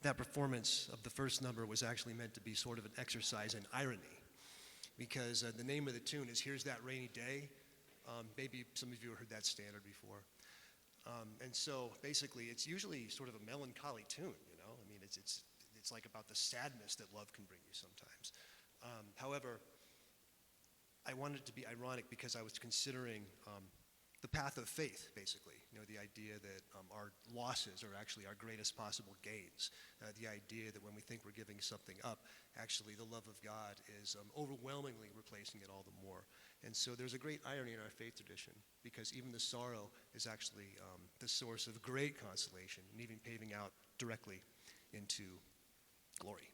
that performance of the first number was actually meant to be sort of an exercise in irony, because the name of the tune is "Here's That Rainy Day." Maybe some of you have heard that standard before. And so basically, it's usually sort of a melancholy tune, you know? I mean, it's like about the sadness that love can bring you sometimes. However, I wanted it to be ironic because I was considering the path of faith, basically. You know, the idea that our losses are actually our greatest possible gains. The idea that when we think we're giving something up, actually the love of God is overwhelmingly replacing it all the more. And so there's a great irony in our faith tradition, because even the sorrow is actually the source of great consolation and even paving out directly into glory.